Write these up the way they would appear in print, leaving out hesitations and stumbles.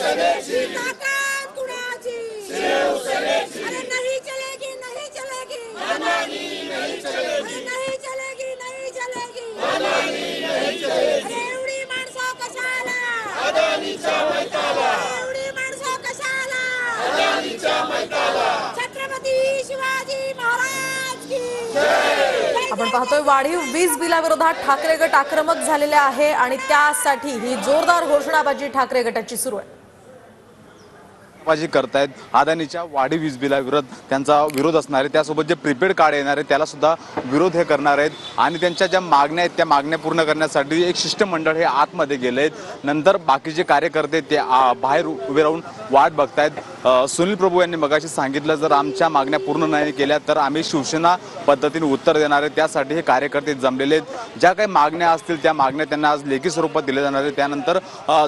ताकद कुणाची? अरे नहीं चलेगी, नहीं चलेगी, अरे नहीं चलेगी, नहीं चलेगी, अरे एवढी माणसं कशाला? एवढी माणसं कशाला? छत्रपती शिवाजी महाराज की जय. आपण पाहतोय वाढीव वीज बिलाविरोधात ठाकरे गट आक्रमक झालेले आहे आणि त्यासाठी ही जोरदार घोषणाबाजी ठाकरे गटाची सुरू आहे. करतायत अदानीच्या वाढीव वीज बिलाविरोधात त्यांचा विरोध असणार आहे. त्यासोबत जे प्रीपेड कार्ड येणार आहे त्याला सुद्धा विरोध हे करणार आहेत आणि त्यांच्या ज्या मागण्या आहेत त्या मागण्या पूर्ण करण्यासाठी एक शिष्टमंडळ हे आतमध्ये गेले आहेत. नंतर बाकीचे कार्यकर्ते ते बाहेर उभे राहून वाट बघतायत. सुनील प्रभू यांनी मगाशी सांगितलं जर आमच्या मागण्या पूर्ण नाही केल्या तर आम्ही शिवसेना पद्धतीने उत्तर देणार आहे. त्यासाठी हे कार्यकर्ते जमलेले आहेत. ज्या काही मागण्या असतील त्या मागण्या त्यांना आज लेखी स्वरूपात दिल्या जाणार आहेत. त्यानंतर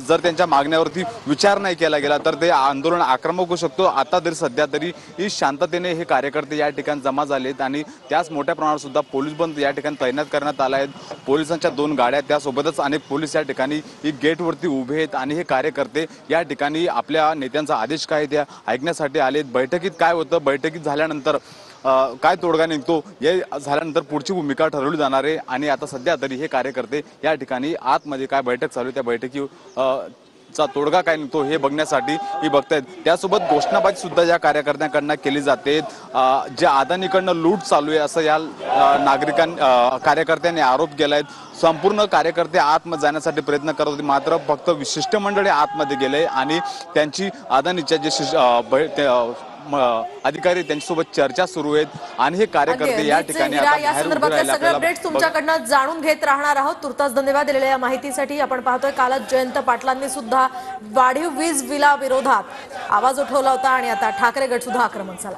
जर त्यांच्या मागण्यावरती विचार नाही केला गेला तर ते आंदोलन आक्रमक होऊ शकतो. आता तरी सध्या तरी ही शांततेने हे कार्यकर्ते या ठिकाणी जमा झालेत आणि त्याच मोठ्या प्रमाणात सुद्धा पोलीस बंद या ठिकाणी तैनात करण्यात आला आहे. पोलिसांच्या 2 गाड्या त्यासोबतच अनेक पोलीस या ठिकाणी ही गेटवरती उभे आहेत आणि हे कार्यकर्ते या ठिकाणी आपल्या नेत्यांचा आदेश काय त्या ऐकण्यासाठी आलेत. बैठकीत काय होतं, बैठकीत झाल्यानंतर काय तोडगा निघतो हे झाल्यानंतर पुढची भूमिका ठरवली जाणार आहे. आणि आता सध्या तरी हे कार्यकर्ते या ठिकाणी आतमध्ये काय बैठक चालू आहे त्या बैठकी चा तोडगा काय निघतो हे बघण्यासाठी ही बघतायत. त्यासोबत घोषणाबाजी सुद्धा या कार्यकर्त्यांकडनं केली जाते. जे अदानीकडनं लूट चालू आहे असं या कार्यकर्त्यांनी आरोप केलाय. संपूर्ण कार्यकर्ते आतमध्ये जाण्यासाठी प्रयत्न करत होते मात्र फक्त विशिष्ट मंडळी आतमध्ये गेले आणि त्यांची अदानीच्या जे अधिकारी त्यांच्यासोबत चर्चा सुरू आहेत आणि हे कार्यकर्ते या ठिकाणी या संदर्भातले सगळे अपडेट्स तुमच्याकडनं जाणून घेत राहणार आहोत. तुर्तास धन्यवाद दिलेल्या या माहितीसाठी. आपण पाहतोय कालच जयंत पाटलांनी सुद्धा वाढीव वीज बिला विरोधात आवाज उठवला होता आणि आता ठाकरे गट सुद्धा आक्रमक झाला.